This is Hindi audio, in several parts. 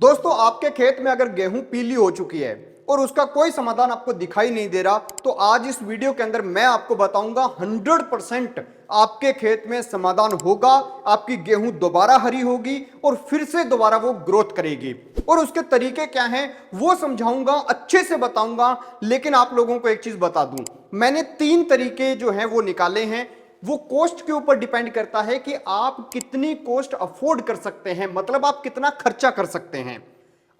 दोस्तों, आपके खेत में अगर गेहूं पीली हो चुकी है और उसका कोई समाधान आपको दिखाई नहीं दे रहा, तो आज इस वीडियो के अंदर मैं आपको बताऊंगा 100% आपके खेत में समाधान होगा। आपकी गेहूं दोबारा हरी होगी और फिर से दोबारा वो ग्रोथ करेगी। और उसके तरीके क्या हैं वो समझाऊंगा, अच्छे से बताऊंगा। लेकिन आप लोगों को एक चीज बता दूं, मैंने 3 तरीके जो हैं वो निकाले हैं। वो कॉस्ट के ऊपर डिपेंड करता है कि आप कितनी कॉस्ट अफोर्ड कर सकते हैं, मतलब आप कितना खर्चा कर सकते हैं।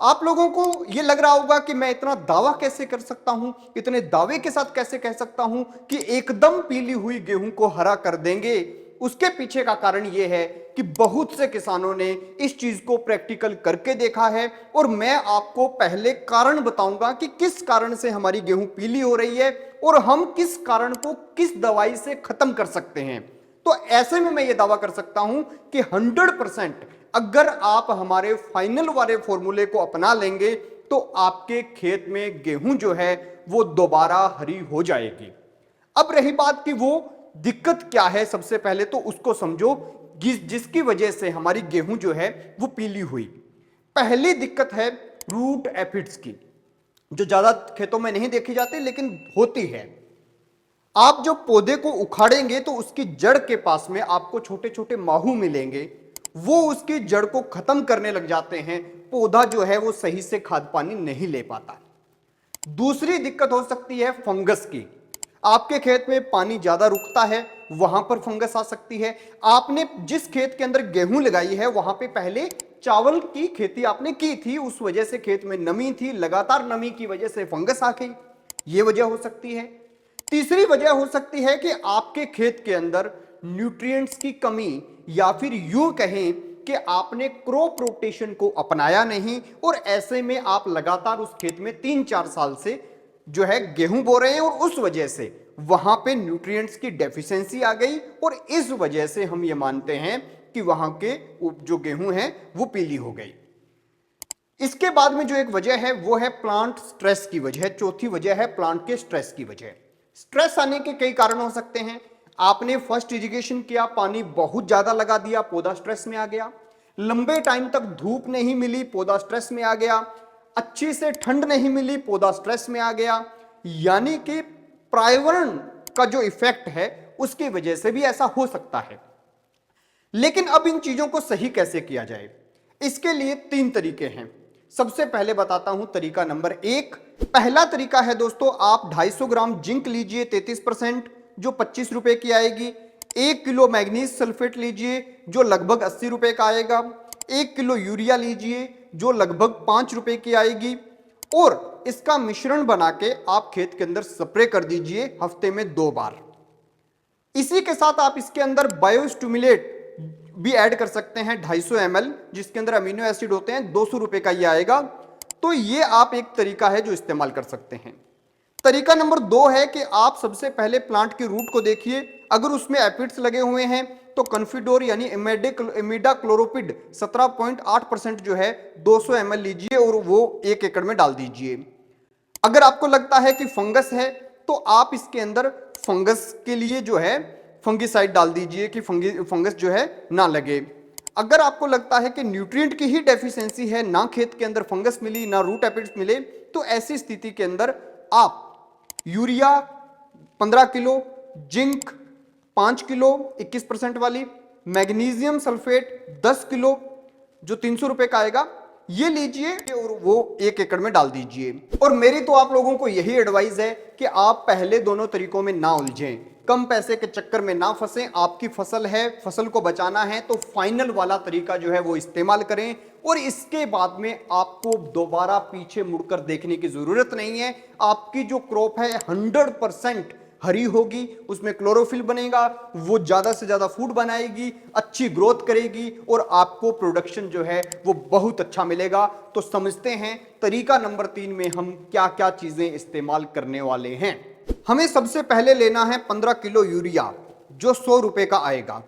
आप लोगों को यह लग रहा होगा कि मैं इतना दावा कैसे कर सकता हूं, इतने दावे के साथ कैसे कह सकता हूं कि एकदम पीली हुई गेहूं को हरा कर देंगे। उसके पीछे का कारण यह है कि बहुत से किसानों ने इस चीज को प्रैक्टिकल करके देखा है। और मैं आपको पहले कारण बताऊंगा कि किस कारण से हमारी गेहूं पीली हो रही है और हम किस कारण को किस दवाई से खत्म कर सकते हैं। तो ऐसे में मैं ये दावा कर सकता हूं कि 100% अगर आप हमारे फाइनल वाले फॉर्मूले को अपना लेंगे तो आपके खेत में गेहूं जो है वो दोबारा हरी हो जाएगी। अब रही बात कि वो दिक्कत क्या है, सबसे पहले तो उसको समझो जिसकी वजह से हमारी गेहूं जो है वो पीली हुई। पहली दिक्कत है रूट एफिड्स की, जो ज्यादा खेतों में नहीं देखी जाती लेकिन होती है। आप जो पौधे को उखाड़ेंगे तो उसकी जड़ के पास में आपको छोटे छोटे माहू मिलेंगे, वो उसकी जड़ को खत्म करने लग जाते हैं। पौधा जो है वो सही से खाद पानी नहीं ले पाता। दूसरी दिक्कत हो सकती है फंगस की। आपके खेत में पानी ज्यादा रुकता है, वहां पर फंगस आ सकती है। आपने जिस खेत के अंदर गेहूं लगाई है वहां पे पहले चावल की खेती आपने की थी, उस वजह से खेत में नमी थी, लगातार नमी की वजह से फंगस आ गई, यह वजह हो सकती है। तीसरी वजह हो सकती है कि आपके खेत के अंदर न्यूट्रिएंट्स की कमी, या फिर यूं कहें कि आपने क्रॉप रोटेशन को अपनाया नहीं और ऐसे में आप लगातार उस खेत में 3-4 साल से जो है गेहूं बो रहे हैं और उस वजह से वहां पे न्यूट्रिएंट्स की डेफिशिएंसी आ गई और इस वजह से हम ये मानते हैं कि वहां के जो गेहूं है वो पीली हो गई। इसके बाद में जो एक वजह है वो है प्लांट स्ट्रेस की वजह। चौथी वजह है प्लांट के स्ट्रेस की वजह। स्ट्रेस आने के कई कारण हो सकते हैं। आपने फर्स्ट इरिगेशन किया, पानी बहुत ज्यादा लगा दिया, पौधा स्ट्रेस में आ गया। लंबे टाइम तक धूप नहीं मिली, पौधा स्ट्रेस में आ गया। अच्छी से ठंड नहीं मिली, पौधा स्ट्रेस में आ गया। यानी कि पर्यावरण का जो इफेक्ट है उसकी वजह से भी ऐसा हो सकता है। लेकिन अब इन चीजों को सही कैसे किया जाए, इसके लिए 3 तरीके हैं। सबसे पहले बताता हूं तरीका नंबर 1। पहला तरीका है दोस्तों, आप 250 ग्राम जिंक लीजिए 33%, जो 25 रुपए की आएगी। 1 किलो मैग्नीज सल्फेट लीजिए जो लगभग 80 रुपए का आएगा। 1 किलो यूरिया लीजिए जो लगभग 5 रुपए की आएगी। और इसका मिश्रण बना के आप खेत के अंदर स्प्रे कर दीजिए हफ्ते में 2 बार। इसी के साथ आप इसके अंदर बायोस्टिमुलेट भी ऐड कर सकते हैं 250 ml, जिसके अंदर अमीनो एसिड होते हैं। 200 रुपए का ये आएगा। तो ये आप एक तरीका है जो इस्तेमाल कर सकते हैं। तरीका नंबर 2 है कि आप सबसे पहले प्लांट की रूट को देखिए, अगर उसमें एपिड्स लगे हुए हैं तो कॉन्फिडोर यानी इमिडाक्लोरोपिड 17.8% जो है 200 ml लीजिए और वो 1 एकड़ में डाल दीजिए। अगर आपको लगता है कि फंगस है तो आप इसके अंदर फंगस के लिए जो है फंगिसाइड डाल दीजिए कि फंगस जो है ना लगे। अगर आपको लगता है कि न्यूट्रिएंट की ही डेफिशिएंसी है, ना खेत के अंदर फंगस मिली ना रूट एपिड्स मिले, तो ऐसी स्थिति के अंदर आप यूरिया 15 किलो, जिंक 5 किलो 21% वाली, मैग्नीशियम सल्फेट 10 किलो जो 300 रुपए का आएगा, ये लीजिए और वो 1 एकड़ में डाल दीजिए। और मेरी तो आप लोगों को यही एडवाइस है कि आप पहले दोनों तरीकों में ना उलझें, कम पैसे के चक्कर में ना फंसें। आपकी फसल है, फसल को बचाना है तो फाइनल वाला तरीका जो है वो इस्तेमाल करें और इसके बाद में आपको दोबारा पीछे मुड़कर देखने की जरूरत नहीं है। आपकी जो क्रॉप है 100% हरी होगी, उसमें क्लोरोफिल बनेगा, वो ज्यादा से ज्यादा फूड बनाएगी, अच्छी ग्रोथ करेगी और आपको प्रोडक्शन जो है वो बहुत अच्छा मिलेगा। तो समझते हैं तरीका नंबर 3 में हम क्या क्या चीजें इस्तेमाल करने वाले हैं। हमें सबसे पहले लेना है 15 किलो यूरिया जो 100 रुपए का आएगा।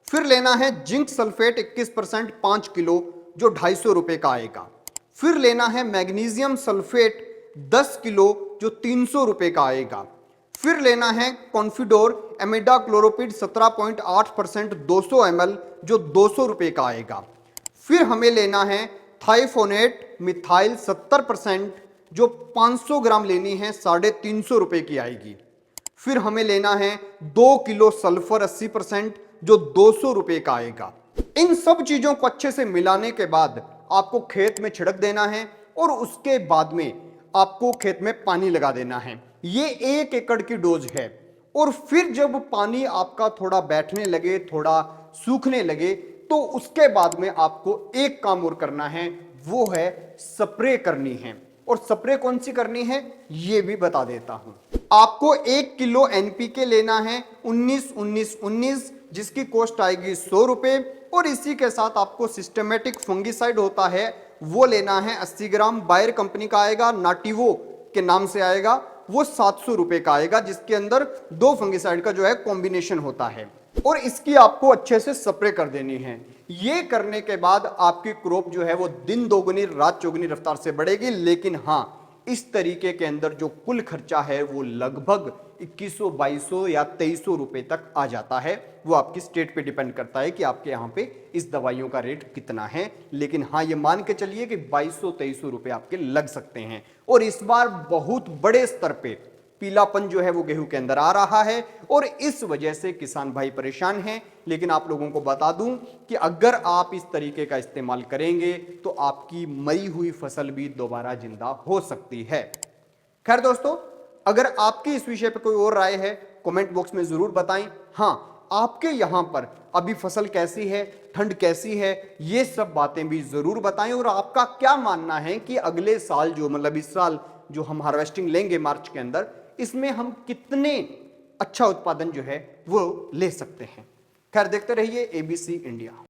फिर लेना है जिंक सल्फेट 21% 5 किलो जो 250 रुपए का आएगा। फिर लेना है मैग्नीशियम सल्फेट 10 किलो जो 300 रुपए का आएगा। फिर लेना है कॉन्फिडोर एमिडाक्लोरोपिड 17.8% 200 ml जो 200 रुपए का आएगा। फिर हमें लेना है थाइफोनेट मिथाइल 70% जो 500 ग्राम लेनी है 350 रुपए की आएगी। फिर हमें लेना है 2 किलो सल्फर 80% जो 200 रुपए का आएगा। इन सब चीजों को अच्छे से मिलाने के बाद आपको खेत में छिड़क देना है और उसके बाद में आपको खेत में पानी लगा देना है। ये 1 एकड़ की डोज है। और फिर जब पानी आपका थोड़ा बैठने लगे, थोड़ा सूखने लगे, तो उसके बाद में आपको एक काम और करना है, वो है स्प्रे करनी है। और स्प्रे कौन सी करनी है ये भी बता देता हूं। आपको 1 किलो एनपीके लेना है 19-19-19 जिसकी कॉस्ट आएगी 100 रुपए। और इसी के साथ आपको सिस्टमेटिक फंगिसाइड होता है वो लेना है 80 ग्राम। बायर कंपनी का आएगा, नाटिवो के नाम से आएगा, वो 700 रुपए का आएगा, जिसके अंदर 2 फंगिसाइड का जो है कॉम्बिनेशन होता है। और इसकी आपको अच्छे से स्प्रे कर देनी है। ये करने के बाद आपकी क्रॉप जो है वो दिन दोगुनी रात चौगुनी रफ्तार से बढ़ेगी। लेकिन हां, इस तरीके के अंदर जो कुल खर्चा है वो लगभग 2100, 2200 या 2300 रुपए तक आ जाता है। वो आपकी स्टेट पे डिपेंड करता है कि आपके यहाँ पे इस दवाइयों का रेट कितना है। लेकिन हाँ, ये मान के चलिए कि 2200-2300 रुपए आपके लग सकते हैं। और इस बार बहुत बड़े स्तर पे पीलापन जो है वो गेहूं के अंदर आ रहा है और इस वजह से किसान भाई परेशान हैं। लेकिन आप लोगों को बता दूं कि अगर आप इस तरीके का इस्तेमाल करेंगे तो आपकी मरी हुई फसल भी दोबारा जिंदा हो सकती है। खैर दोस्तों, अगर आपकी इस विषय पर कोई और राय है कमेंट बॉक्स में जरूर बताएं। हां, आपके यहां पर अभी फसल कैसी है, ठंड कैसी है, ये सब बातें भी जरूर बताएं। और आपका क्या मानना है कि अगले साल जो मतलब इस साल जो हम हार्वेस्टिंग लेंगे मार्च के अंदर, इसमें हम कितने अच्छा उत्पादन जो है वो ले सकते हैं। खैर, देखते रहिए एबीसी इंडिया।